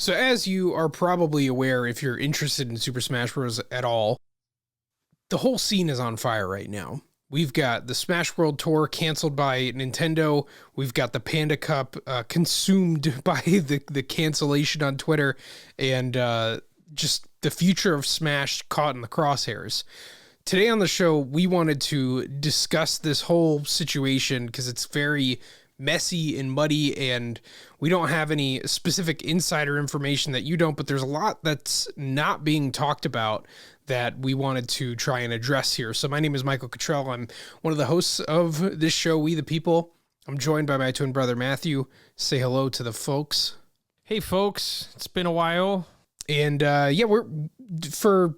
So as you are probably aware, if you're interested in Super Smash Bros. At all, the whole scene is on fire right now. We've got the Smash World Tour canceled by Nintendo. We've got the Panda Cup consumed by the cancellation on Twitter, and just the future of Smash caught in the crosshairs. Today on the show, we wanted to discuss this whole situation because it's very messy and muddy, and we don't have any specific insider information that you don't, but there's a lot that's not being talked about that we wanted to try and address here. So my name is Michael Cottrell. I'm one of the hosts of this show, We the People. I'm joined by my twin brother, Matthew. Say hello to the folks. Hey, folks. It's been a while. And we're, for,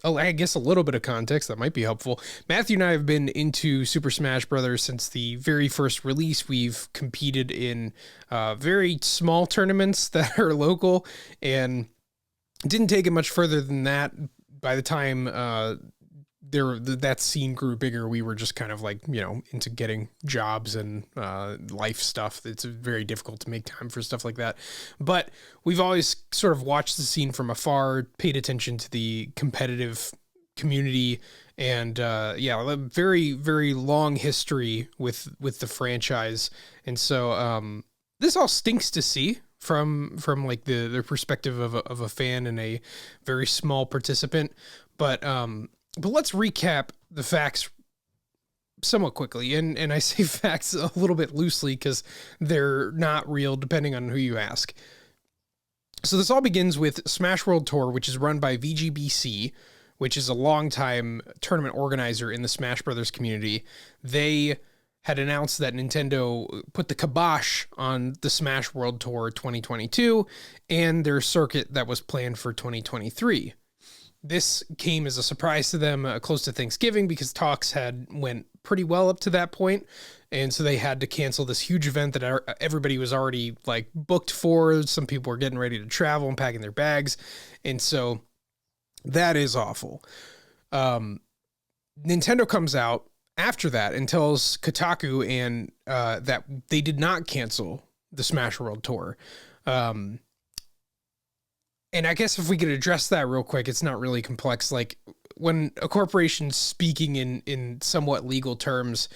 I guess, a little bit of context that might be helpful. Matthew and I have been into Super Smash Brothers since the very first release. We've competed in very small tournaments that are local, and didn't take it much further than that. By the time that scene grew bigger, we were just kind of like, into getting jobs and life stuff. It's very difficult to make time for stuff like that. But we've always sort of watched the scene from afar, paid attention to the competitive community, and a very, very long history with the franchise. And so this all stinks to see from like the perspective of a fan and a very small participant. But let's recap the facts somewhat quickly. And I say facts a little bit loosely because they're not real depending on who you ask. So this all begins with Smash World Tour, which is run by VGBC, which is a longtime tournament organizer in the Smash Brothers community. They had announced that Nintendo put the kibosh on the Smash World Tour 2022 and their circuit that was planned for 2023. This came as a surprise to them close to Thanksgiving because talks had went pretty well up to that point. And so they had to cancel this huge event that everybody was already like booked for. Some people were getting ready to travel and packing their bags. And so that is awful. Nintendo comes out after that and tells Kotaku and that they did not cancel the Smash World Tour. And I guess if we could address that real quick, it's not really complex. Like when a corporation's speaking in somewhat legal terms,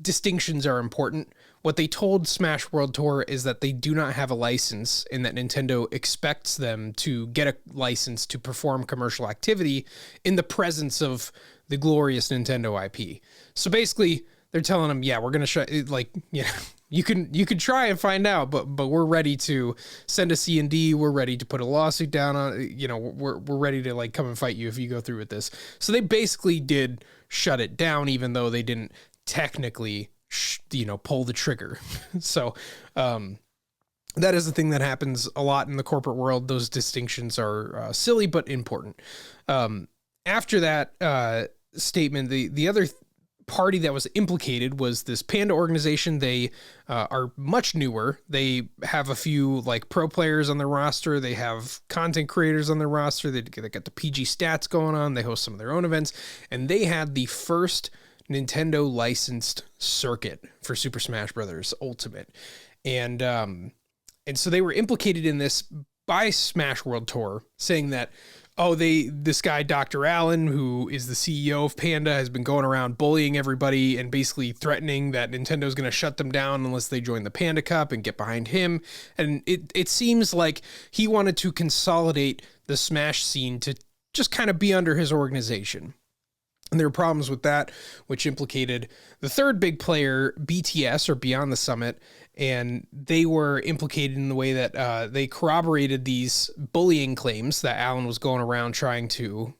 distinctions are important. What they told Smash World Tour is that they do not have a license and that Nintendo expects them to get a license to perform commercial activity in the presence of the glorious Nintendo IP. So basically, they're telling them, yeah, we're going to you can try and find out, but we're ready to send a C&D. We're ready to put a lawsuit down on, we're ready to like come and fight you if you go through with this. So they basically did shut it down, even though they didn't technically, pull the trigger. So, that is the thing that happens a lot in the corporate world. Those distinctions are silly, but important. After that statement, the other party that was implicated was this Panda organization. They are much newer. They have a few like pro players on their roster. They have content creators on their roster. They got the PG stats going on. They host some of their own events, and they had the first Nintendo licensed circuit for Super Smash Bros. Ultimate. And so they were implicated in this by Smash World Tour, saying that, this guy, Dr. Allen, who is the CEO of Panda, has been going around bullying everybody and basically threatening that Nintendo's going to shut them down unless they join the Panda Cup and get behind him. And it seems like he wanted to consolidate the Smash scene to just kind of be under his organization. And there were problems with that, which implicated the third big player, BTS, or Beyond the Summit, and they were implicated in the way that they corroborated these bullying claims that Allen was going around trying to,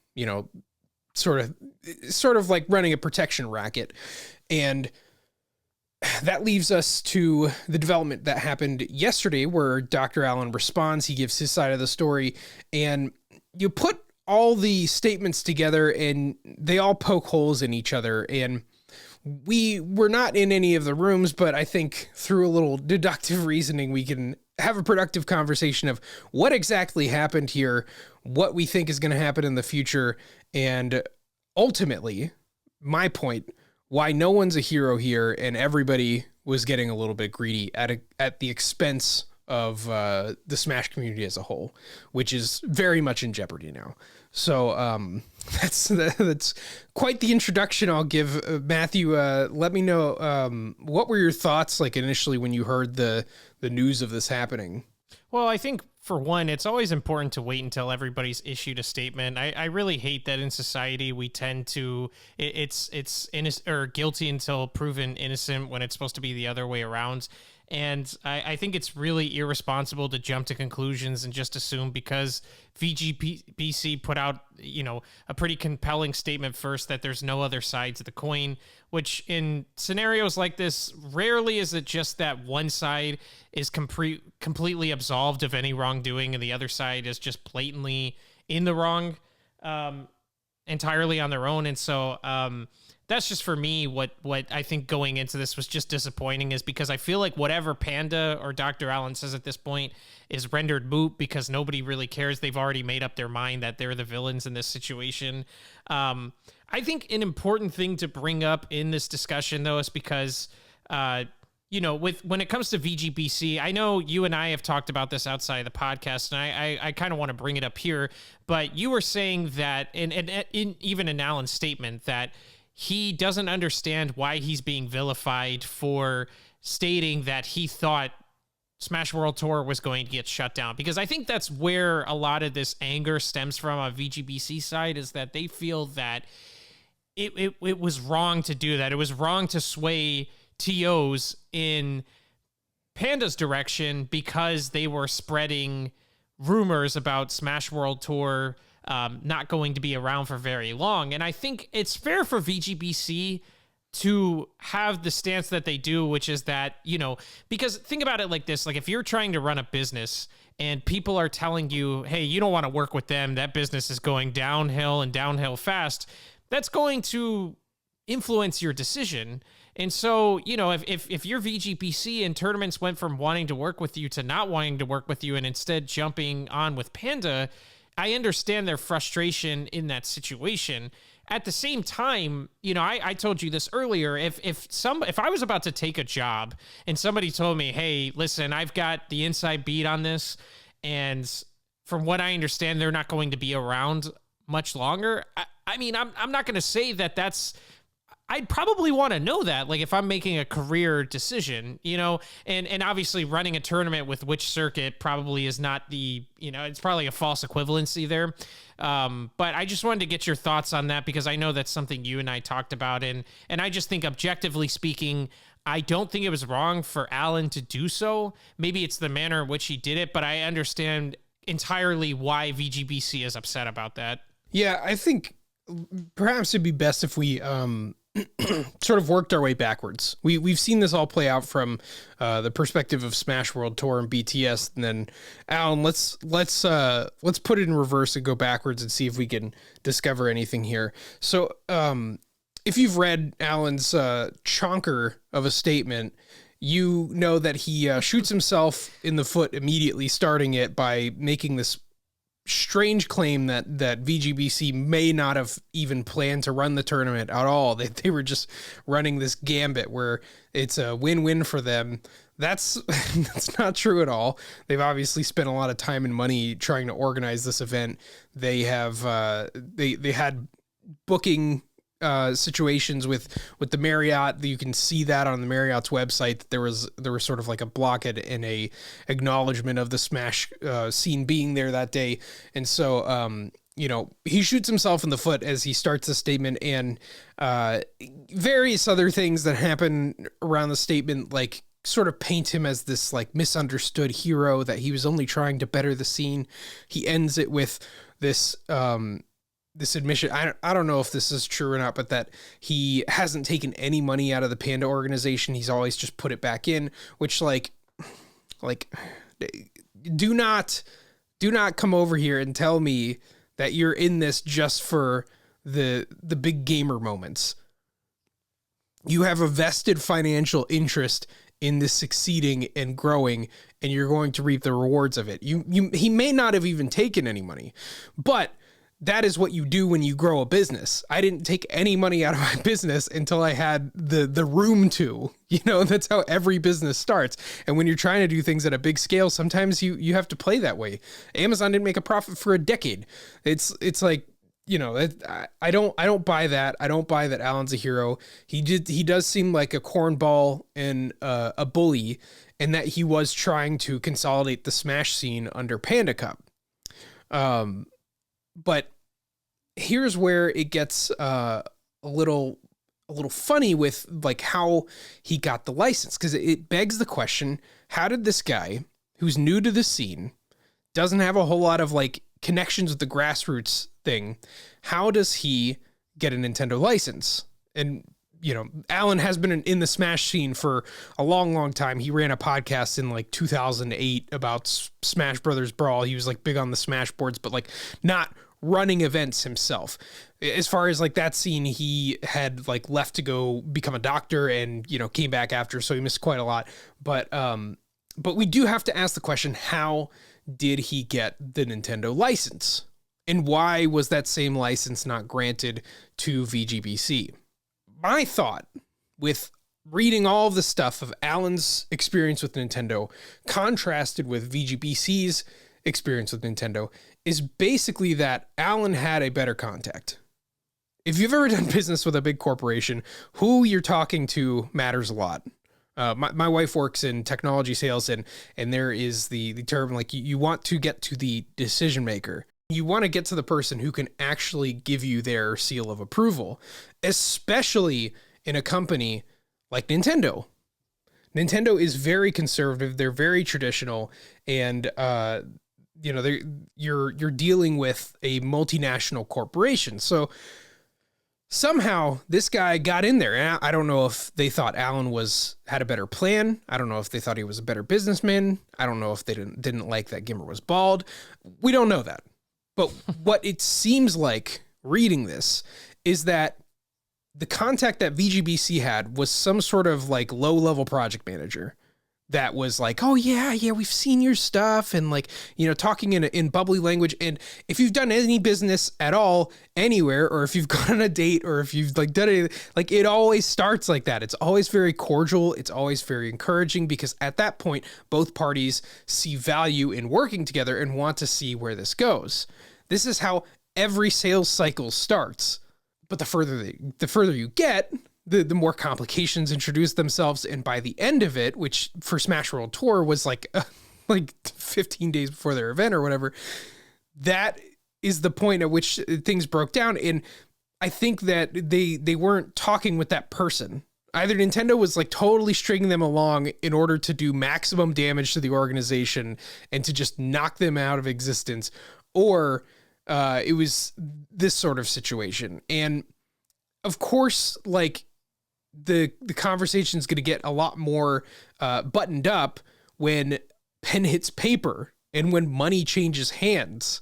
sort of like running a protection racket. And that leaves us to the development that happened yesterday, where Dr. Allen responds. He gives his side of the story, and you put all the statements together and they all poke holes in each other. And we were not in any of the rooms, but I think through a little deductive reasoning, we can have a productive conversation of what exactly happened here, what we think is going to happen in the future, and ultimately, my point, why no one's a hero here and everybody was getting a little bit greedy at the expense of the Smash community as a whole, which is very much in jeopardy now. So that's quite the introduction I'll give. Matthew, let me know what were your thoughts like initially when you heard the news of this happening? Well, I think for one, it's always important to wait until everybody's issued a statement. I really hate that in society we tend to it's innocent or guilty until proven innocent when it's supposed to be the other way around. And I think it's really irresponsible to jump to conclusions and just assume because VGBC put out, a pretty compelling statement first that there's no other side to the coin, which in scenarios like this, rarely is it just that one side is completely absolved of any wrongdoing and the other side is just blatantly in the wrong entirely on their own. And so that's just for me what I think going into this was just disappointing is because I feel like whatever Panda or Dr. Allen says at this point is rendered moot because nobody really cares. They've already made up their mind that they're the villains in this situation. I think an important thing to bring up in this discussion, though, is because, when it comes to VGBC, I know you and I have talked about this outside of the podcast, and I kind of want to bring it up here, but you were saying that, in even in Alan's statement, that he doesn't understand why he's being vilified for stating that he thought Smash World Tour was going to get shut down. Because I think that's where a lot of this anger stems from on VGBC side, is that they feel that it was wrong to do that. It was wrong to sway TOs in Panda's direction because they were spreading rumors about Smash World Tour not going to be around for very long. And I think it's fair for VGBC to have the stance that they do, which is that, because think about it like this, like if you're trying to run a business and people are telling you, hey, you don't want to work with them, that business is going downhill and downhill fast, that's going to influence your decision. And so, if your VGBC and tournaments went from wanting to work with you to not wanting to work with you and instead jumping on with Panda, I understand their frustration in that situation. At the same time, I told you this earlier. If I was about to take a job and somebody told me, hey, listen, I've got the inside beat on this, and from what I understand, they're not going to be around much longer. I'm not going to say that that's. I'd probably want to know that, like if I'm making a career decision, and obviously running a tournament with which circuit probably is not it's probably a false equivalency there. But I just wanted to get your thoughts on that because I know that's something you and I talked about. And I just think objectively speaking, I don't think it was wrong for Alan to do so. Maybe it's the manner in which he did it, but I understand entirely why VGBC is upset about that. Yeah, I think perhaps it'd be best if we, sort of worked our way backwards. We've seen this all play out from the perspective of Smash World Tour and BTS, and then Alan, let's put it in reverse and go backwards and see if we can discover anything here. So, if you've read Alan's chonker of a statement, you know that he shoots himself in the foot immediately, starting it by making this strange claim that VGBC may not have even planned to run the tournament at all. They were just running this gambit where it's a win-win for them. That's not true at all. They've obviously spent a lot of time and money trying to organize this event. They have they had booking situations with the Marriott. You can see that on the Marriott's website that there was sort of like a blockade and a acknowledgement of the Smash scene being there that day. And so he shoots himself in the foot as he starts the statement, and various other things that happen around the statement like sort of paint him as this like misunderstood hero, that he was only trying to better the scene. He ends it with this this admission, I don't know if this is true or not, but that he hasn't taken any money out of the Panda organization. He's always just put it back in, which like do not come over here and tell me that you're in this just for the big gamer moments. You have a vested financial interest in this succeeding and growing, and you're going to reap the rewards of it. He may not have even taken any money, but that is what you do when you grow a business. I didn't take any money out of my business until I had the room to, that's how every business starts. And when you're trying to do things at a big scale, sometimes you have to play that way. Amazon didn't make a profit for a decade. It's like, I don't buy that. I don't buy that Alan's a hero. He does seem like a cornball and a bully, and that he was trying to consolidate the Smash scene under Panda Cup. But here's where it gets a little funny with like how he got the license, because it begs the question: how did this guy who's new to the scene, doesn't have a whole lot of like connections with the grassroots thing, how does he get a Nintendo license? And Alan has been in the Smash scene for a long, long time. He ran a podcast in like 2008 about Smash Brothers Brawl. He was like big on the Smash boards, but like not running events himself. As far as like that scene, he had like left to go become a doctor and, came back after. So he missed quite a lot. But we do have to ask the question, how did he get the Nintendo license? And why was that same license not granted to VGBC? My thought, with reading all of the stuff of Alan's experience with Nintendo contrasted with VGBC's experience with Nintendo, is basically that Alan had a better contact. If you've ever done business with a big corporation, who you're talking to matters a lot. My wife works in technology sales, and there is the term, like, you want to get to the decision maker. You want to get to the person who can actually give you their seal of approval, especially in a company like Nintendo. Nintendo is very conservative. They're very traditional, and you're dealing with a multinational corporation. So somehow this guy got in there, and I don't know if they thought Alan had a better plan. I don't know if they thought he was a better businessman. I don't know if they didn't like that Gimmer was bald. We don't know that. But what it seems like reading this is that the contact that VGBC had was some sort of like low-level project manager that was like, oh yeah, we've seen your stuff, and like, talking in bubbly language. And if you've done any business at all anywhere, or if you've gone on a date, or if you've like done anything, like, it always starts like that. It's always very cordial. It's always very encouraging, because at that point, both parties see value in working together and want to see where this goes. This is how every sales cycle starts. But the further you get, the more complications introduce themselves. And by the end of it, which for Smash World Tour was like 15 days before their event or whatever, that is the point at which things broke down. And I think that they weren't talking with that person. Either Nintendo was like totally stringing them along in order to do maximum damage to the organization and to just knock them out of existence, or it was this sort of situation. And of course, like, the conversation is going to get a lot more buttoned up when pen hits paper and when money changes hands.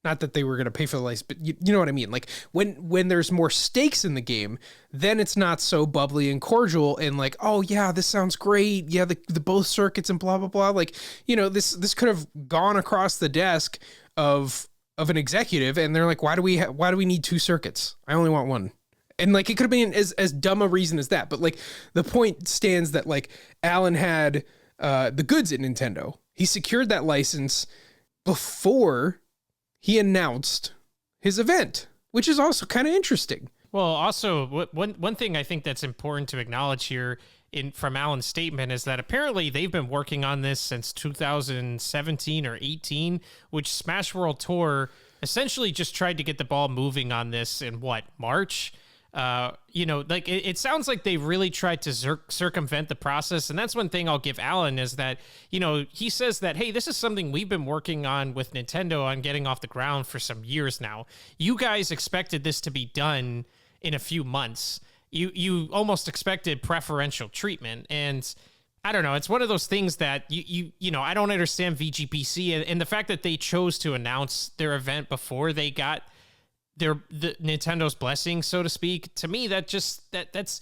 Not that they were going to pay for the license, but you know what I mean? Like, when there's more stakes in the game, then it's not so bubbly and cordial and like, oh yeah, this sounds great. Yeah, the both circuits and blah, blah, blah. Like, this could have gone across the desk of an executive, and they're like, why do we need two circuits? I only want one. And like, it could have been as dumb a reason as that. But like, the point stands that like, Alan had the goods at Nintendo. He secured that license before he announced his event, which is also kind of interesting. Well, also, one thing I think that's important to acknowledge here from Alan's statement is that apparently they've been working on this since 2017 or 18, which Smash World Tour essentially just tried to get the ball moving on this in March? Like, it sounds like they really tried to circumvent the process. And that's one thing I'll give Alan, is that, he says that, hey, this is something we've been working on with Nintendo on getting off the ground for some years now. You guys expected this to be done in a few months. You almost expected preferential treatment. And I don't know, it's one of those things that I don't understand VGPC and the fact that they chose to announce their event before they got the Nintendo's blessing, so to speak. To me, that's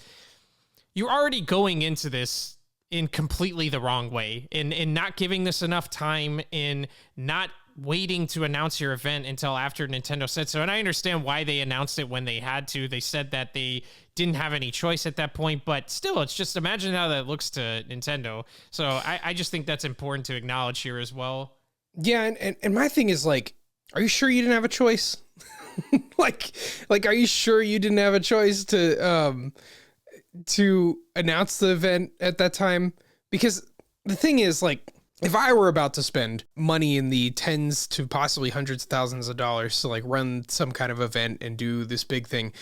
you're already going into this in completely the wrong way, in not giving this enough time, in not waiting to announce your event until after Nintendo said so. And I understand why they announced it when they had to. They said that they didn't have any choice at that point, but still, it's just imagine how that looks to Nintendo. So I just think that's important to acknowledge here as well. Yeah, and my thing is like, are you sure you didn't have a choice? like, are you sure you didn't have a choice to announce the event at that time? Because the thing is, like, if I were about to spend money in the tens to possibly hundreds of thousands of dollars to like run some kind of event and do this big thing,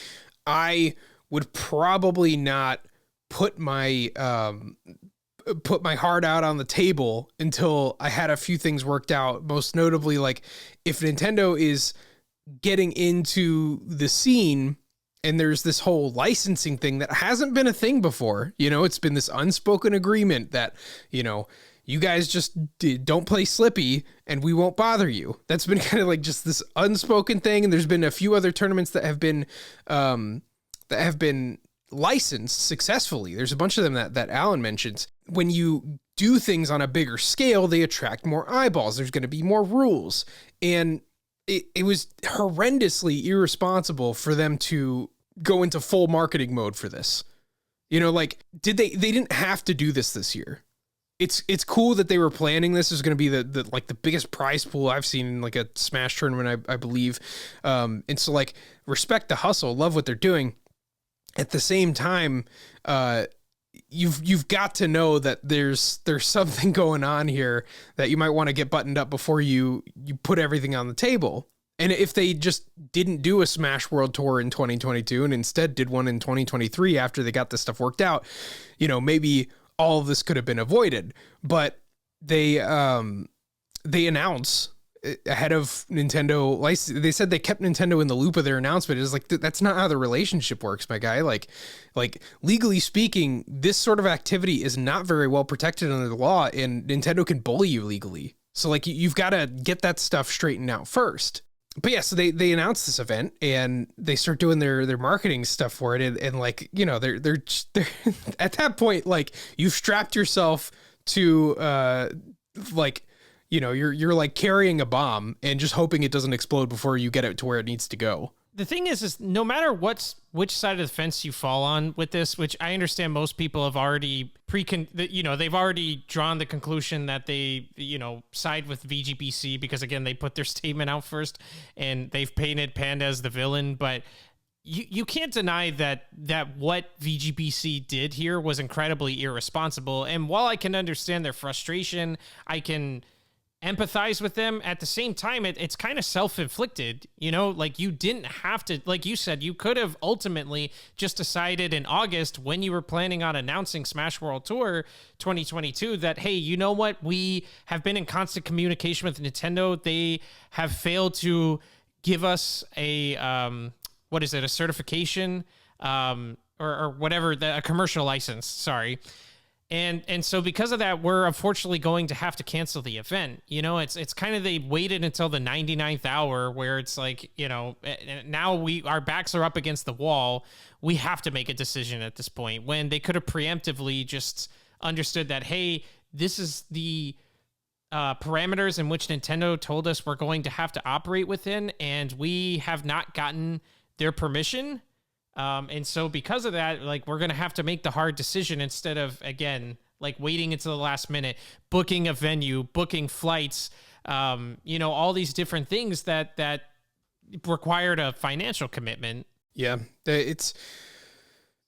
I would probably not put my heart out on the table until I had a few things worked out. Most notably, like if Nintendo is getting into the scene and there's this whole licensing thing that hasn't been a thing before, you know, it's been this unspoken agreement that, you know, you guys just don't play Slippy and we won't bother you. That's been kind of like just this unspoken thing. And there's been a few other tournaments that have been licensed successfully. There's a bunch of them that Alan mentions. When you do things on a bigger scale, they attract more eyeballs. There's going to be more rules. And it was horrendously irresponsible for them to go into full marketing mode for this. You know, like, they didn't have to do this year. It's cool that they were planning this. Is going to be the biggest prize pool I've seen in like a Smash tournament, I believe. And so like, respect the hustle, love what they're doing. At the same time, you've got to know that there's something going on here that you might want to get buttoned up before you put everything on the table. And if they just didn't do a Smash World Tour in 2022 and instead did one in 2023 after they got this stuff worked out, you know, maybe all of this could have been avoided. But they announce ahead of Nintendo license. They said they kept Nintendo in the loop of their announcement. It's like, that's not how the relationship works, my guy. Like legally speaking, this sort of activity is not very well protected under the law, and Nintendo can bully you legally. So like, you've got to get that stuff straightened out first. But yeah, so they announced this event and they start doing their marketing stuff for it. And like, you know, they're at that point, like, you've strapped yourself to, like, you know, you're like carrying a bomb and just hoping it doesn't explode before you get it to where it needs to go. The thing is no matter which side of the fence you fall on with this, which I understand most people have already they've already drawn the conclusion that they, you know, side with VGBC because again, they put their statement out first and they've painted Panda as the villain, but you can't deny that what VGBC did here was incredibly irresponsible. And while I can understand their frustration, I can empathize with them. At the same time, it's kind of self-inflicted, you know, like you didn't have to, like you said, you could have ultimately just decided in August when you were planning on announcing Smash World Tour 2022 that, hey, you know what, we have been in constant communication with Nintendo. They have failed to give us a a certification or whatever, a commercial license, sorry. And so because of that, we're unfortunately going to have to cancel the event. You know, it's kind of, they waited until the 99th hour where it's like, you know, now our backs are up against the wall. We have to make a decision at this point when they could have preemptively just understood that, hey, this is the parameters in which Nintendo told us we're going to have to operate within, and we have not gotten their permission. And so because of that, like, we're going to have to make the hard decision instead of, again, like waiting until the last minute, booking a venue, booking flights, you know, all these different things that required a financial commitment. Yeah.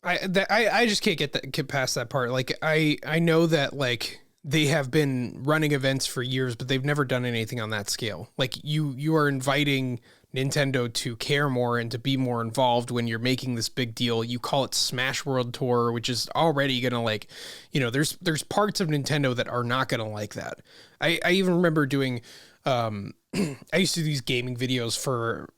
I just can't get past that part. Like, I know that, like, they have been running events for years, but they've never done anything on that scale. Like, you are inviting Nintendo to care more and to be more involved when you're making this big deal. You call it Smash World Tour, which is already going to, like, you know, there's parts of Nintendo that are not going to like that. I even remember doing, I used to do these gaming videos for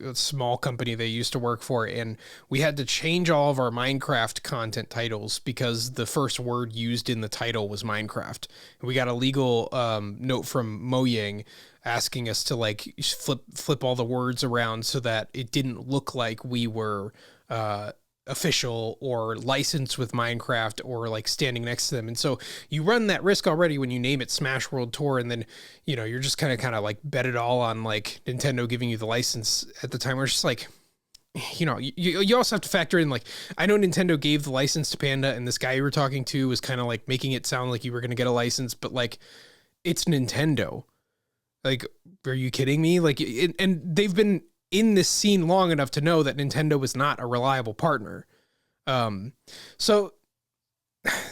a small company they used to work for, and we had to change all of our Minecraft content titles because the first word used in the title was Minecraft. And we got a legal note from Mojang asking us to, like, flip all the words around so that it didn't look like we were official or licensed with Minecraft or like standing next to them. And so you run that risk already when you name it Smash World Tour, and then, you know, you're just kind of like bet it all on like Nintendo giving you the license at the time. Where it's just like, you know, you also have to factor in, like, I know Nintendo gave the license to Panda, and this guy you were talking to was kind of like making it sound like you were going to get a license, but like, it's Nintendo. Like, are you kidding me? Like, and they've been in this scene long enough to know that Nintendo was not a reliable partner. So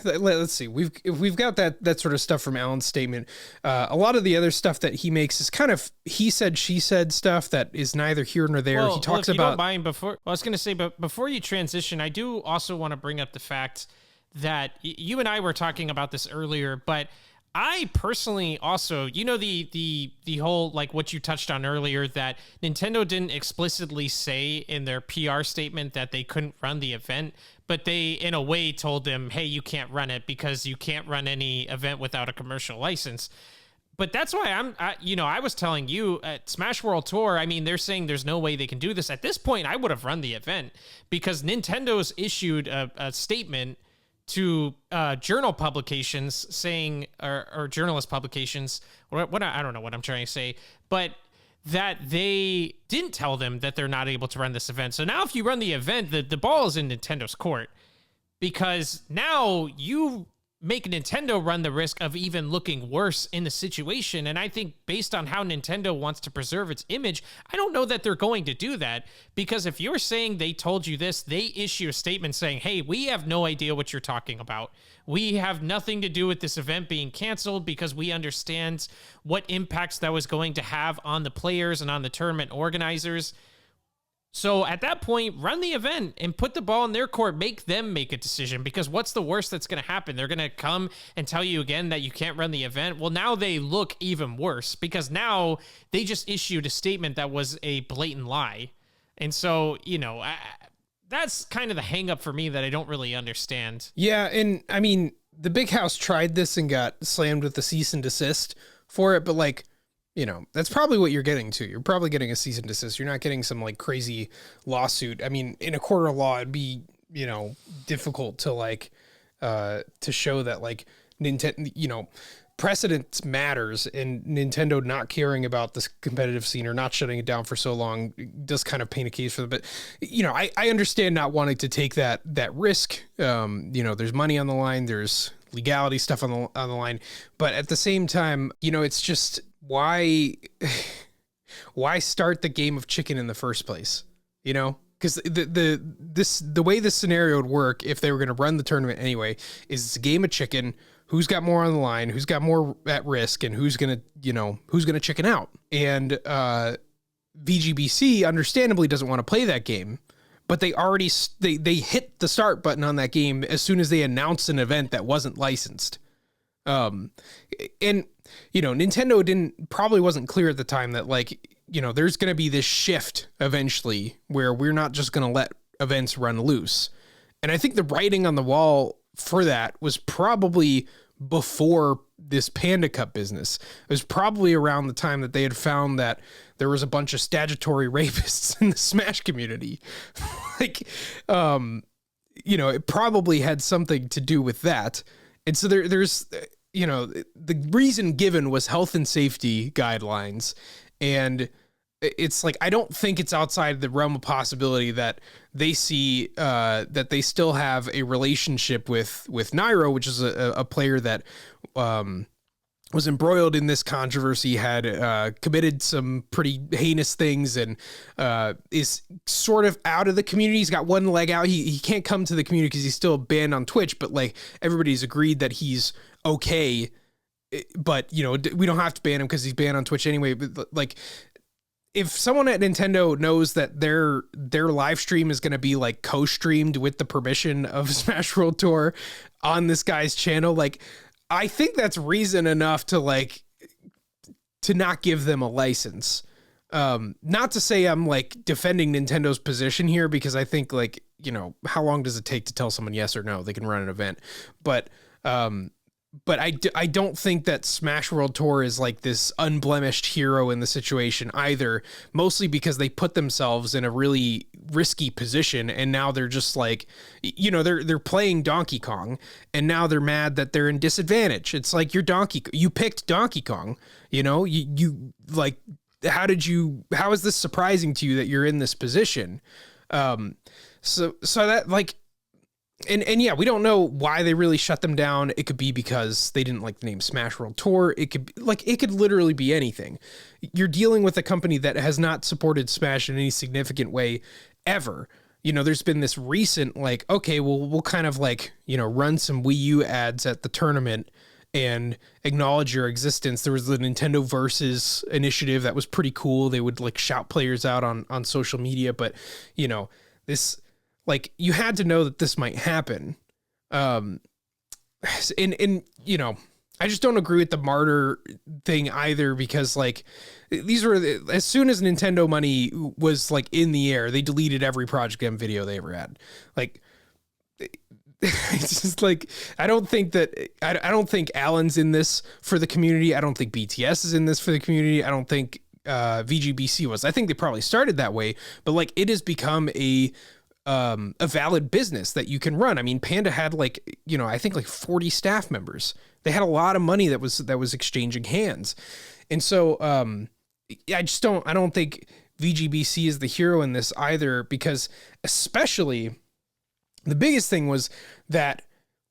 let's see. We've got that sort of stuff from Alan's statement. A lot of the other stuff that he makes is kind of he said, she said stuff that is neither here nor there. He talks if you about. Don't mind, I was going to say, but before you transition, I do also want to bring up the fact that you and I were talking about this earlier, but I personally also, you know, the whole, like what you touched on earlier, that Nintendo didn't explicitly say in their PR statement that they couldn't run the event, but they in a way told them, hey, you can't run it because you can't run any event without a commercial license. But that's why I was telling you at Smash World Tour, I mean, they're saying there's no way they can do this. At this point, I would have run the event because Nintendo's issued a statement to journal publications saying, or journalist publications, what I don't know what I'm trying to say, but that they didn't tell them that they're not able to run this event. So now if you run the event, the ball is in Nintendo's court, because now you make Nintendo run the risk of even looking worse in the situation. And I think based on how Nintendo wants to preserve its image, I don't know that they're going to do that, because if you're saying they told you this, they issue a statement saying, hey, we have no idea what you're talking about. We have nothing to do with this event being canceled because we understand what impacts that was going to have on the players and on the tournament organizers. So at that point, run the event and put the ball in their court. Make them make a decision, because what's the worst that's going to happen? They're going to come and tell you again that you can't run the event. Well, now they look even worse, because now they just issued a statement that was a blatant lie. And so, you know, that's kind of the hang up for me that I don't really understand. Yeah. And I mean, the big house tried this and got slammed with the cease and desist for it. But like, you know, that's probably what you're getting to. You're probably getting a cease and desist. You're not getting some like crazy lawsuit. I mean, in a court of law, it'd be, you know, difficult to like, to show that like Nintendo, you know, precedence matters, and Nintendo not caring about this competitive scene or not shutting it down for so long does kind of paint a case for them. But, you know, I understand not wanting to take that risk. You know, there's money on the line, there's legality stuff on the line, but at the same time, you know, it's just, why start the game of chicken in the first place? You know, because the way this scenario would work if they were going to run the tournament anyway is it's a game of chicken. Who's got more on the line? Who's got more at risk? And who's gonna chicken out? And VGBC understandably doesn't want to play that game, but they already they hit the start button on that game as soon as they announced an event that wasn't licensed. And you know, Nintendo probably wasn't clear at the time that, like, you know, there's going to be this shift eventually where we're not just going to let events run loose. And I think the writing on the wall for that was probably before this Panda Cup business. It was probably around the time that they had found that there was a bunch of statutory rapists in the Smash community. Like, you know, it probably had something to do with that. And so there's, you know, the reason given was health and safety guidelines. And it's like, I don't think it's outside the realm of possibility that they see that they still have a relationship with Nairo, which is a player that was embroiled in this controversy, had committed some pretty heinous things, and is sort of out of the community. He's got one leg out. He can't come to the community because he's still banned on Twitch, but like everybody's agreed that he's okay. But, you know, we don't have to ban him because he's banned on Twitch anyway. But like, if someone at Nintendo knows that their live stream is going to be like co-streamed with the permission of Smash World Tour on this guy's channel, like, I think that's reason enough to like, to not give them a license. Not to say I'm like defending Nintendo's position here, because I think, like, you know, how long does it take to tell someone yes or no they can run an event? But, but I don't think that Smash World Tour is like this unblemished hero in the situation either, mostly because they put themselves in a really risky position, and now they're just like, they're playing Donkey Kong, and now they're mad that they're in disadvantage. It's like you picked Donkey Kong, you like, how is this surprising to you that you're in this position? So that, like, and yeah, we don't know why they really shut them down. It could be because they didn't like the name Smash World Tour. It could literally be anything. You're dealing with a company that has not supported Smash in any significant way ever. There's been this recent, like, okay, well, we'll kind of like, run some Wii U ads at the tournament and acknowledge your existence. There was the Nintendo Versus initiative that was pretty cool. They would like shout players out on social media, but this, like, you had to know that this might happen. And I just don't agree with the martyr thing either, because like these were, as soon as Nintendo money was like in the air, they deleted every Project M video they ever had. Like, it's just like, I don't think Alan's in this for the community. I don't think BTS is in this for the community. I don't think VGBC was. I think they probably started that way, but like, it has become a valid business that you can run. I mean, Panda had like, I think like 40 staff members. They had a lot of money that was exchanging hands. And so, I don't think VGBC is the hero in this either, because especially the biggest thing was that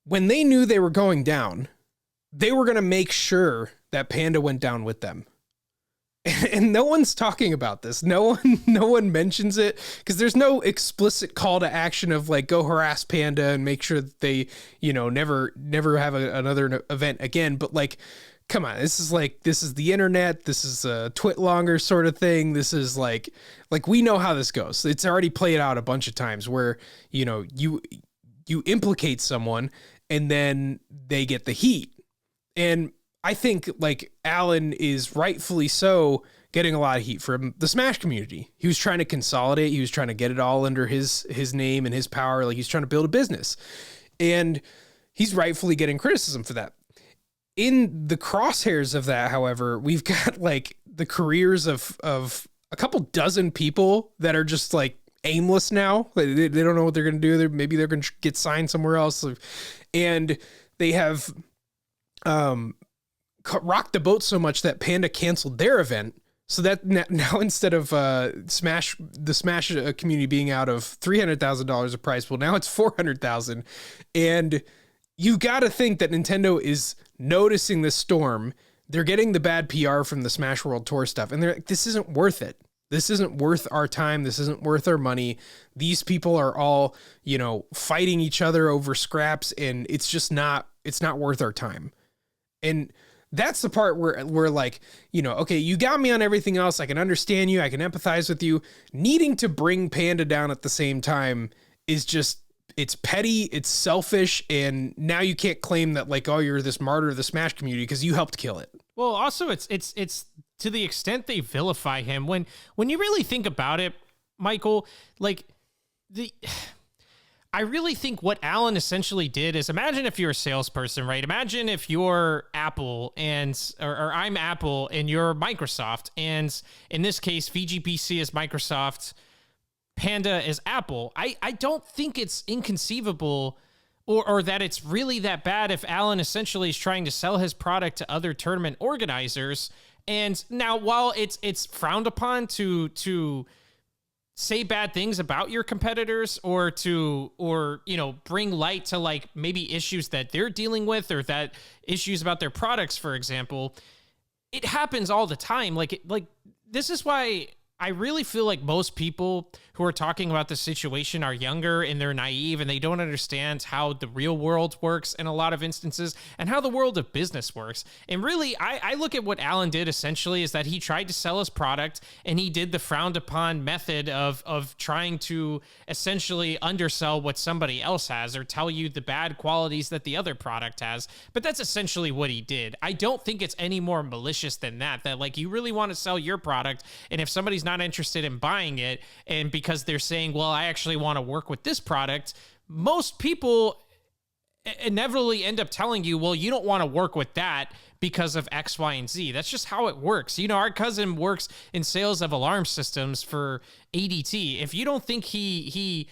when they knew they were going down, they were going to make sure that Panda went down with them. And no one's talking about this. No one mentions it, because there's no explicit call to action of like, go harass Panda and make sure that they, never have another event again. But like, come on, this is the internet. This is a twit-longer sort of thing. This is like we know how this goes. It's already played out a bunch of times where, you implicate someone and then they get the heat. And I think like Alan is rightfully so getting a lot of heat from the Smash community. He was trying to consolidate. He was trying to get it all under his name and his power. Like, he's trying to build a business, and he's rightfully getting criticism for that. In the crosshairs of that, however, we've got like the careers of a couple dozen people that are just like aimless now. They don't know what they're going to do. Maybe they're going to get signed somewhere else. And they have, rocked the boat so much that Panda canceled their event, so that now instead of the Smash community being out of $300,000 of prize pool, now it's $400,000. And you got to think that Nintendo is noticing this storm. They're getting the bad PR from the Smash World Tour stuff, and they're like, this isn't worth it. This isn't worth our time. This isn't worth our money. These people are all, fighting each other over scraps, and it's not worth our time. And that's the part where we're like, okay, you got me on everything else. I can understand you. I can empathize with you. Needing to bring Panda down at the same time is just, it's petty, it's selfish, and now you can't claim that like, oh, you're this martyr of the Smash community because you helped kill it. Well, also it's to the extent they vilify him, when you really think about it, Michael, like I really think what Alan essentially did is, imagine if you're a salesperson, right? Imagine if you're Apple or I'm Apple and you're Microsoft. And in this case, VGBC is Microsoft, Panda is Apple. I don't think it's inconceivable or that it's really that bad if Alan essentially is trying to sell his product to other tournament organizers. And now, while it's frowned upon to say bad things about your competitors or bring light to like maybe issues that they're dealing with, or that issues about their products, for example, it happens all the time. Like this is why I really feel like most people who are talking about the situation are younger and they're naive and they don't understand how the real world works in a lot of instances and how the world of business works. And really, I look at what Alan did essentially is that he tried to sell his product, and he did the frowned upon method of trying to essentially undersell what somebody else has or tell you the bad qualities that the other product has. But that's essentially what he did. I don't think it's any more malicious than that like you really want to sell your product, and if somebody's not interested in buying it, and because they're saying, well, I actually want to work with this product, most people inevitably end up telling you, well, you don't want to work with that because of X, Y, and Z. That's just how it works. You know, our cousin works in sales of alarm systems for ADT. If you don't think he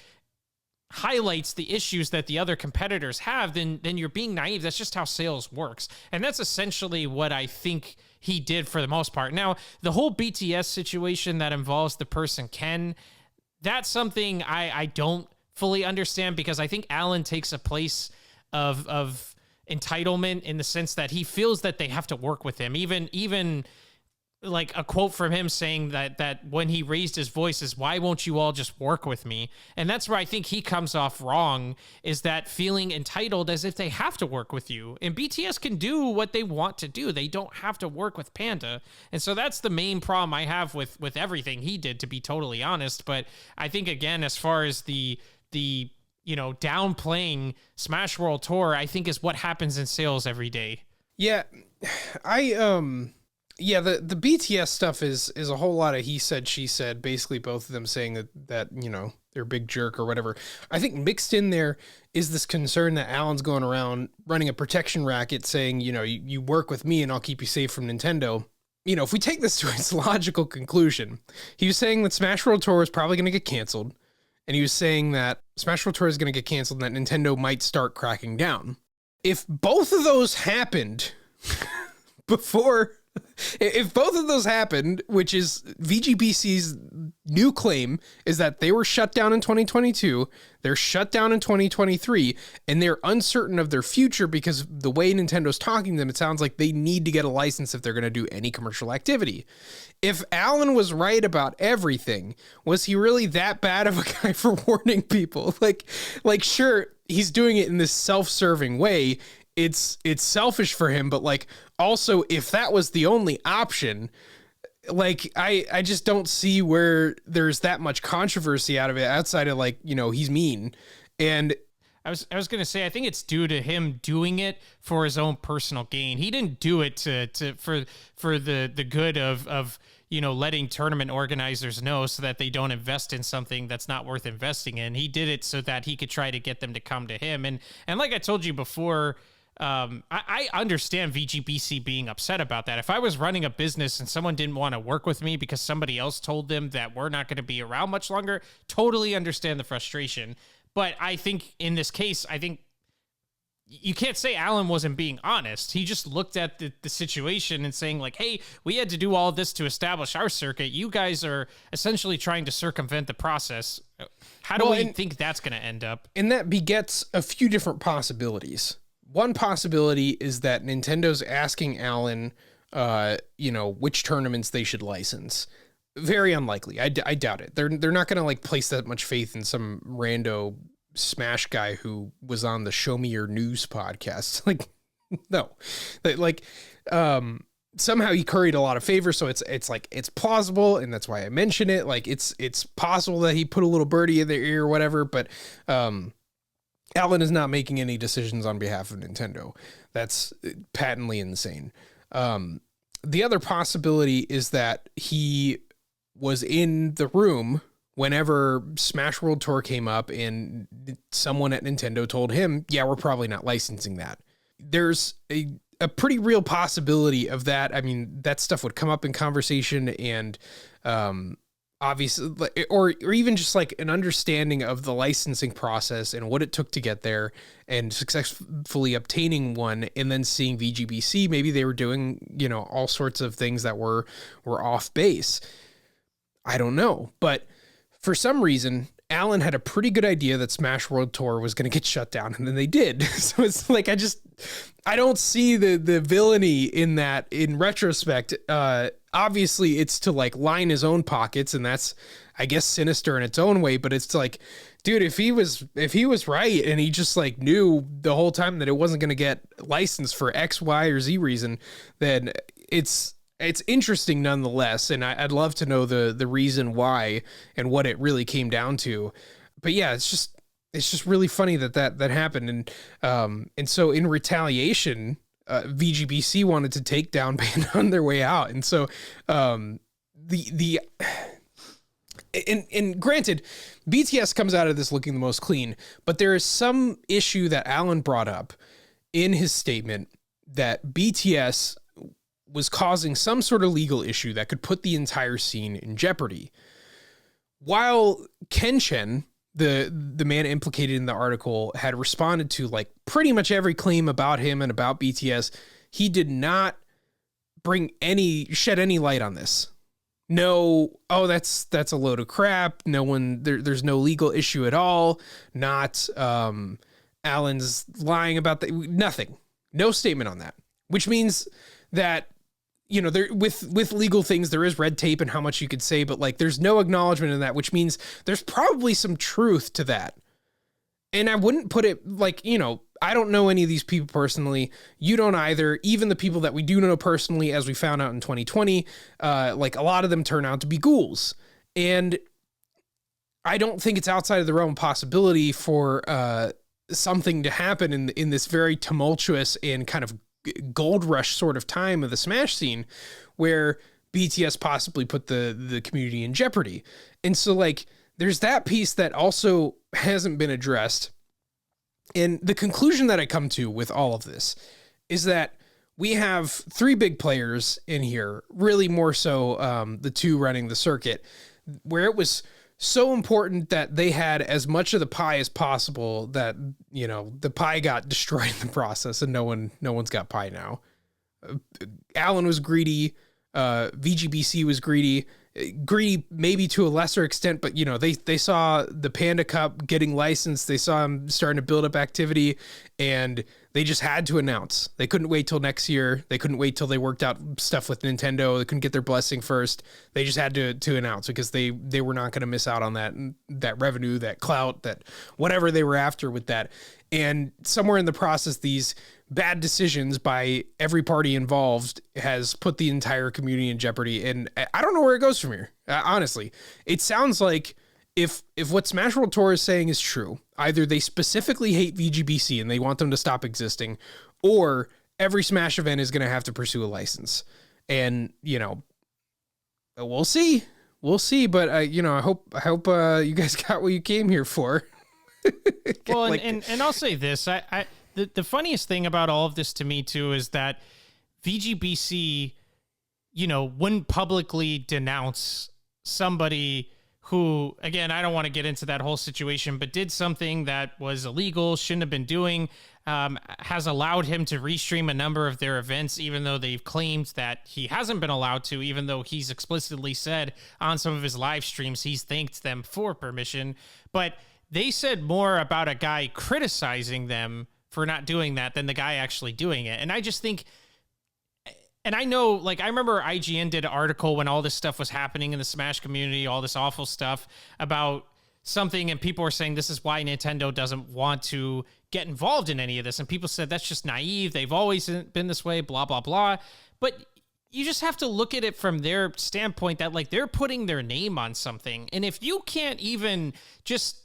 highlights the issues that the other competitors have, then you're being naive. That's just how sales works. And that's essentially what I think he did for the most part. Now, the whole BTS situation that involves the person Ken, that's something I don't fully understand, because I think Alan takes a place of entitlement in the sense that he feels that they have to work with him. Even like a quote from him saying that when he raised his voice is, why won't you all just work with me? And that's where I think he comes off wrong, is that feeling entitled as if they have to work with you. And BTS can do what they want to do. They don't have to work with Panda. And so that's the main problem I have with everything he did, to be totally honest. But I think, again, as far as the downplaying Smash World Tour, I think is what happens in sales every day. Yeah, yeah, the BTS stuff is a whole lot of he said, she said, basically both of them saying that they're a big jerk or whatever. I think mixed in there is this concern that Alan's going around running a protection racket saying, you work with me and I'll keep you safe from Nintendo. If we take this to its logical conclusion, he was saying that Smash World Tour is probably going to get canceled. And he was saying that Smash World Tour is going to get canceled and that Nintendo might start cracking down. If both of those happened if both of those happened, which is VGBC's new claim is that they were shut down in 2022, they're shut down in 2023, and they're uncertain of their future because the way Nintendo's talking to them, it sounds like they need to get a license if they're going to do any commercial activity. If Alan was right about everything, was he really that bad of a guy for warning people? Like sure, he's doing it in this self-serving way. It's selfish for him, but like also if that was the only option, like I just don't see where there's that much controversy out of it outside of like, he's mean. And I was going to say, I think it's due to him doing it for his own personal gain. He didn't do it for the good of letting tournament organizers know so that they don't invest in something that's not worth investing in. He did it so that he could try to get them to come to him. And like I told you before, I understand VGBC being upset about that. If I was running a business and someone didn't want to work with me because somebody else told them that we're not going to be around much longer, totally understand the frustration. But I think in this case, you can't say Alan wasn't being honest. He just looked at the situation and saying like, hey, we had to do all this to establish our circuit. You guys are essentially trying to circumvent the process. How do we think that's going to end up? And that begets a few different possibilities. One possibility is that Nintendo's asking Alan, which tournaments they should license. Very unlikely. I doubt it. They're not going to like place that much faith in some rando Smash guy who was on the Show Me Your News podcast. Like, no, somehow he curried a lot of favor. So it's like, it's plausible. And that's why I mention it. Like it's possible that he put a little birdie in their ear or whatever, but, Alan is not making any decisions on behalf of Nintendo. That's patently insane. The other possibility is that he was in the room whenever Smash World Tour came up and someone at Nintendo told him, yeah, we're probably not licensing that. There's a pretty real possibility of that. I mean, that stuff would come up in conversation and, obviously, or even just like an understanding of the licensing process and what it took to get there and successfully obtaining one, and then seeing VGBC, maybe they were doing, all sorts of things that were off base. I don't know. But for some reason, Alan had a pretty good idea that Smash World Tour was going to get shut down, and then they did. So it's like, I don't see the villainy in that in retrospect. Obviously it's to like line his own pockets, and that's, I guess, sinister in its own way, but it's like, dude, if he was right and he just like knew the whole time that it wasn't going to get licensed for X, Y, or Z reason, then it's interesting nonetheless. And I'd love to know the reason why and what it really came down to. But yeah, it's just really funny that happened. And so in retaliation, VGBC wanted to take down Panda on their way out. And so, And granted, BTS comes out of this looking the most clean, but there is some issue that Alan brought up in his statement that BTS was causing some sort of legal issue that could put the entire scene in jeopardy. While Ken, the man implicated in the article, had responded to like pretty much every claim about him and about BTS, he did not shed any light on this. No, oh, that's a load of crap. There's no legal issue at all. Not Alan's lying about that. Nothing. No statement on that. Which means that, you know, there with legal things, there is red tape and how much you could say, but like there's no acknowledgement in that, which means there's probably some truth to that. And I wouldn't put it like, you know, I don't know any of these people personally. You don't either. Even the people that we do know personally, as we found out in 2020, like a lot of them turn out to be ghouls. And I don't think it's outside of the realm of possibility for something to happen in this very tumultuous and kind of gold rush sort of time of the Smash scene where BTS possibly put the community in jeopardy. And so like there's that piece that also hasn't been addressed. And the conclusion that I come to with all of this is that we have three big players in here, really more so the two running the circuit, where it was so important that they had as much of the pie as possible that, you know, the pie got destroyed in the process and no one's got pie now. Alan was greedy. VGBC was greedy maybe to a lesser extent, but you know, they saw the Panda Cup getting licensed. They saw him starting to build up activity and they just had to announce. They couldn't wait till next year. They couldn't wait till they worked out stuff with Nintendo. They couldn't get their blessing first. They just had to announce because they were not going to miss out on that revenue, that clout, that whatever they were after with that. And somewhere in the process, these bad decisions by every party involved has put the entire community in jeopardy. And I don't know where it goes from here. Honestly, it sounds like if what Smash World Tour is saying is true, either they specifically hate VGBC and they want them to stop existing, or every Smash event is going to have to pursue a license. And, you know, we'll see. But, you know, I hope you guys got what you came here for. Well, like, and I'll say this, the funniest thing about all of this to me too is that VGBC, you know, wouldn't publicly denounce somebody who, again, I don't want to get into that whole situation, but did something that was illegal, shouldn't have been doing, has allowed him to restream a number of their events, even though they've claimed that he hasn't been allowed to, even though he's explicitly said on some of his live streams he's thanked them for permission. But they said more about a guy criticizing them for not doing that than the guy actually doing it. And I just think, and I know, like, I remember IGN did an article when all this stuff was happening in the Smash community, all this awful stuff about something, and people were saying this is why Nintendo doesn't want to get involved in any of this. And people said that's just naive. They've always been this way, blah, blah, blah. But you just have to look at it from their standpoint that, like, they're putting their name on something. And if you can't even just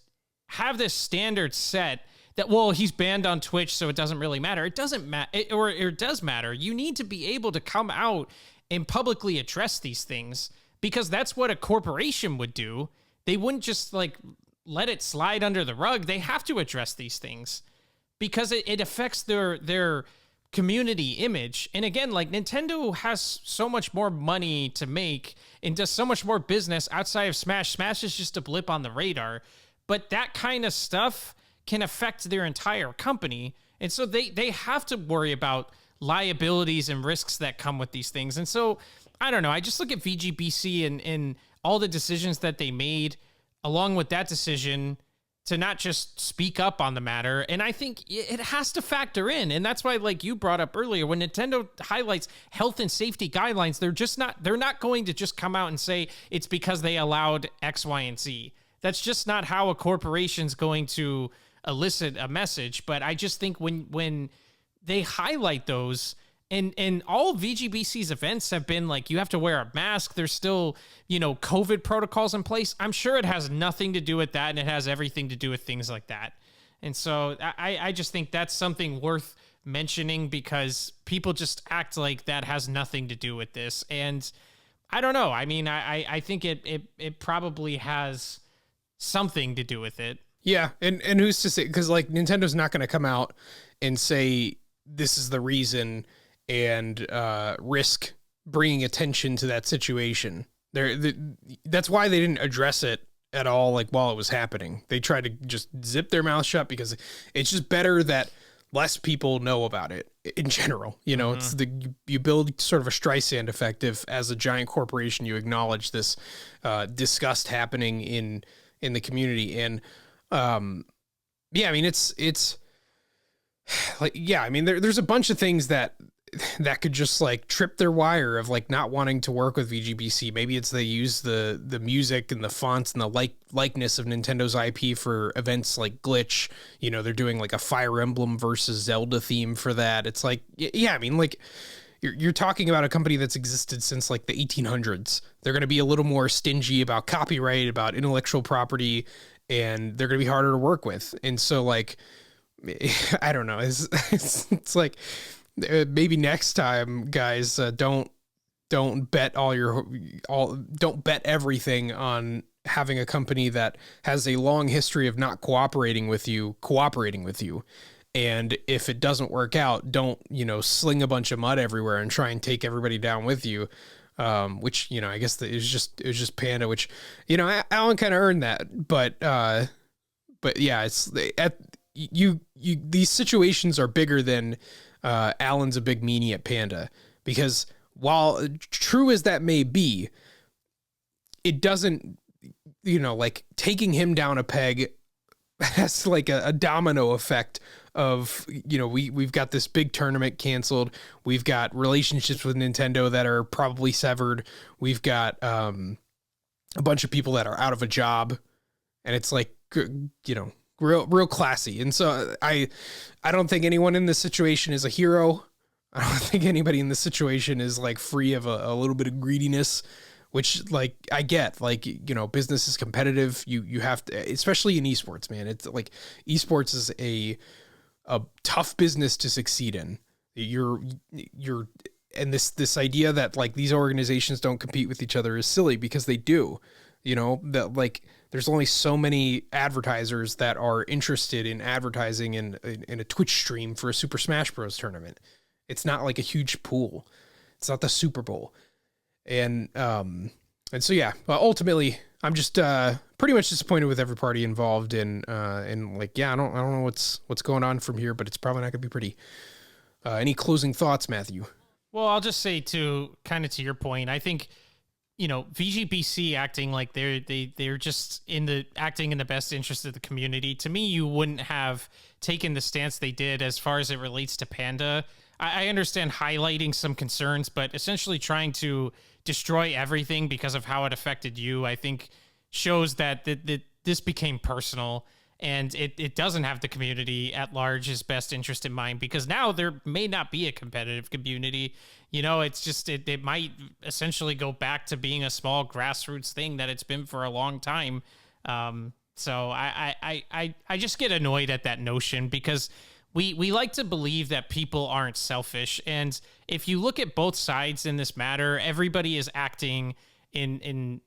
have this standard set that, well, he's banned on Twitch, so it doesn't really matter. It doesn't matter, or it does matter. You need to be able to come out and publicly address these things, because that's what a corporation would do. They wouldn't just like let it slide under the rug. They have to address these things because it affects their community image. And again, like, Nintendo has so much more money to make and does so much more business outside of Smash. Smash is just a blip on the radar. But that kind of stuff can affect their entire company. And so they have to worry about liabilities and risks that come with these things. And so, I don't know. I just look at VGBC and all the decisions that they made, along with that decision to not just speak up on the matter. And I think it has to factor in. And that's why, like you brought up earlier, when Nintendo highlights health and safety guidelines, they're not going to just come out and say it's because they allowed X, Y, and Z. That's just not how a corporation's going to elicit a message. But I just think when they highlight those, and all VGBC's events have been like, you have to wear a mask. There's still, you know, COVID protocols in place. I'm sure it has nothing to do with that, and it has everything to do with things like that. And so I just think that's something worth mentioning, because people just act like that has nothing to do with this. And I don't know. I mean, I think it probably has something to do with it. Yeah, and who's to say? Because like Nintendo's not going to come out and say this is the reason and risk bringing attention to that situation. That's why they didn't address it at all. Like while it was happening, they tried to just zip their mouth shut because it's just better that less people know about it in general. You know, it's you build sort of a Streisand effect if as a giant corporation you acknowledge this disgust happening in the community. And yeah, I mean it's like, yeah, I mean there's a bunch of things that could just like trip their wire of like not wanting to work with VGBC. Maybe it's they use the music and the fonts and the likeness of Nintendo's IP for events like Glitch. You know, they're doing like a Fire Emblem versus Zelda theme for that. It's like, yeah, I mean, like you're talking about a company that's existed since like the 1800s. They're going to be a little more stingy about copyright, about intellectual property, and they're going to be harder to work with. And so like, I don't know. It's like, maybe next time, guys, don't bet don't bet everything on having a company that has a long history of not cooperating with you. And if it doesn't work out, don't, sling a bunch of mud everywhere and try and take everybody down with you. Which, I guess it was just Panda, which, Alan kind of earned that, but yeah, it's these situations are bigger than, Alan's a big meanie at Panda, because while true as that may be, it doesn't, like taking him down a peg has like a domino effect of, we've got this big tournament canceled. We've got relationships with Nintendo that are probably severed. We've got, a bunch of people that are out of a job, and it's like, real classy. And so I don't think anyone in this situation is a hero. I don't think anybody in this situation is like free of a little bit of greediness, which like I get, like, business is competitive. You have to, especially in esports, man. It's like esports is a tough business to succeed in. You're and this idea that like these organizations don't compete with each other is silly, because they do. That like there's only so many advertisers that are interested in advertising in a Twitch stream for a Super Smash Bros. Tournament. It's not like a huge pool. It's not the Super Bowl. And so, yeah, ultimately I'm just pretty much disappointed with every party involved in like, yeah, I don't know what's going on from here, but it's probably not gonna be pretty. Any closing thoughts, Matthew? Well, I'll just say to your point, I think, VGBC acting like they're just acting in the best interest of the community. To me, you wouldn't have taken the stance they did as far as it relates to Panda. I understand highlighting some concerns, but essentially trying to destroy everything because of how it affected you, I think shows that this became personal, and it doesn't have the community at large's best interest in mind, because now there may not be a competitive community. It's just, it might essentially go back to being a small grassroots thing that it's been for a long time. So I just get annoyed at that notion, because we like to believe that people aren't selfish. And if you look at both sides in this matter, everybody is acting in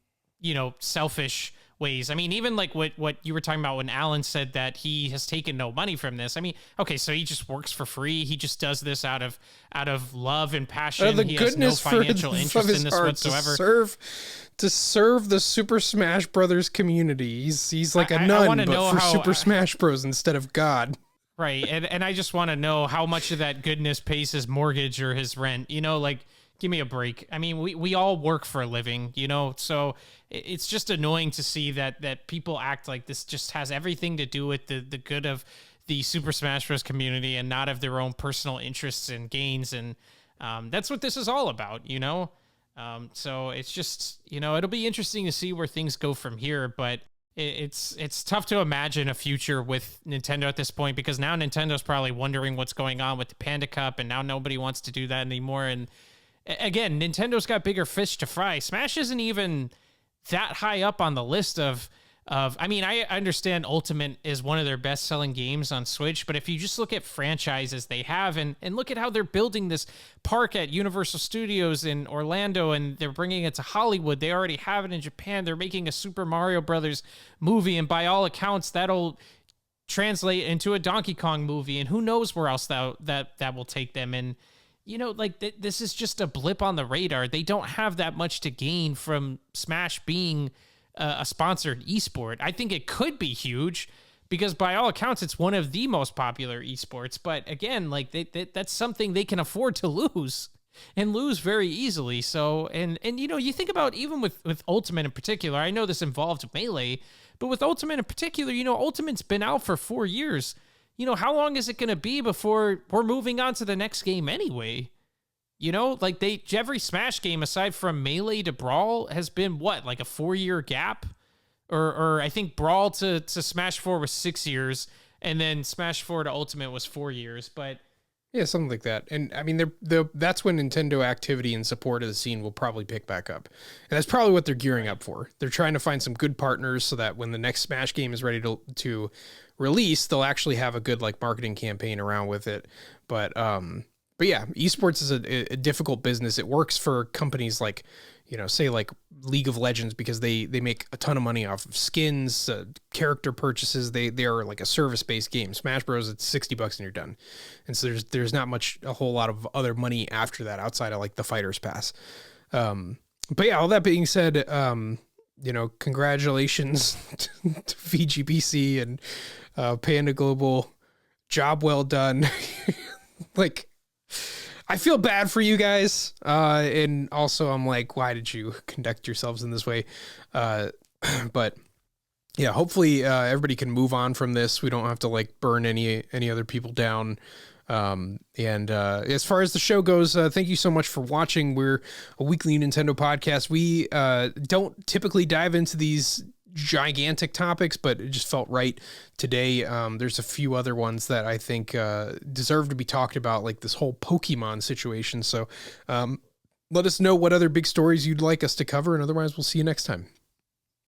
selfish ways. I mean, even like what you were talking about when Alan said that he has taken no money from this. I mean, okay, so he just works for free. He just does this out of love and passion. The he goodness has no financial interest in this whatsoever. To serve the Super Smash Brothers community. He's like a nun, but for Super Smash Bros. Instead of God. Right. And I just want to know how much of that goodness pays his mortgage or his rent. Like, give me a break. I mean, we all work for a living, so it's just annoying to see that people act like this just has everything to do with the good of the Super Smash Bros. Community and not of their own personal interests and gains. And that's what this is all about, So it's just, it'll be interesting to see where things go from here. But it's tough to imagine a future with Nintendo at this point, because now Nintendo's probably wondering what's going on with the Panda Cup, and now nobody wants to do that anymore. And again, Nintendo's got bigger fish to fry. Smash isn't even that high up on the list of I mean, I understand Ultimate is one of their best selling games on Switch, but if you just look at franchises they have and look at how they're building this park at Universal Studios in Orlando and they're bringing it to Hollywood, they already have it in Japan. They're making a Super Mario Brothers movie, and by all accounts, that'll translate into a Donkey Kong movie, and who knows where else that will take them. And like this is just a blip on the radar. They don't have that much to gain from Smash being a sponsored esport. I think it could be huge because by all accounts, it's one of the most popular esports. But again, like that's something they can afford to lose and lose very easily. So, and you think about even with Ultimate in particular, I know this involved Melee, but with Ultimate in particular, Ultimate's been out for 4 years. How long is it going to be before we're moving on to the next game anyway? Like every Smash game aside from Melee to Brawl has been like a 4-year gap, or I think Brawl to Smash 4 was 6 years, and then Smash 4 to Ultimate was 4 years. But yeah, something like that. And I mean, that's when Nintendo activity and support of the scene will probably pick back up, and that's probably what they're gearing up for. They're trying to find some good partners so that when the next Smash game is ready to release, they'll actually have a good marketing campaign around with it. But yeah, esports is a difficult business. It works for companies like, say like League of Legends because they make a ton of money off of skins, character purchases. They are like a service-based game. Smash Bros, it's $60 and you're done. And so there's not a whole lot of other money after that outside of like the Fighters Pass. But yeah, all that being said, congratulations to VGBC and Panda Global. Job well done. I feel bad for you guys. And also I'm like, why did you conduct yourselves in this way? But yeah, hopefully everybody can move on from this. We don't have to burn any other people down. And as far as the show goes, thank you so much for watching. We're a weekly Nintendo podcast. We don't typically dive into these gigantic topics, but it just felt right today. There's a few other ones that I think deserve to be talked about, like this whole Pokemon situation. So let us know what other big stories you'd like us to cover, and otherwise we'll see you next time.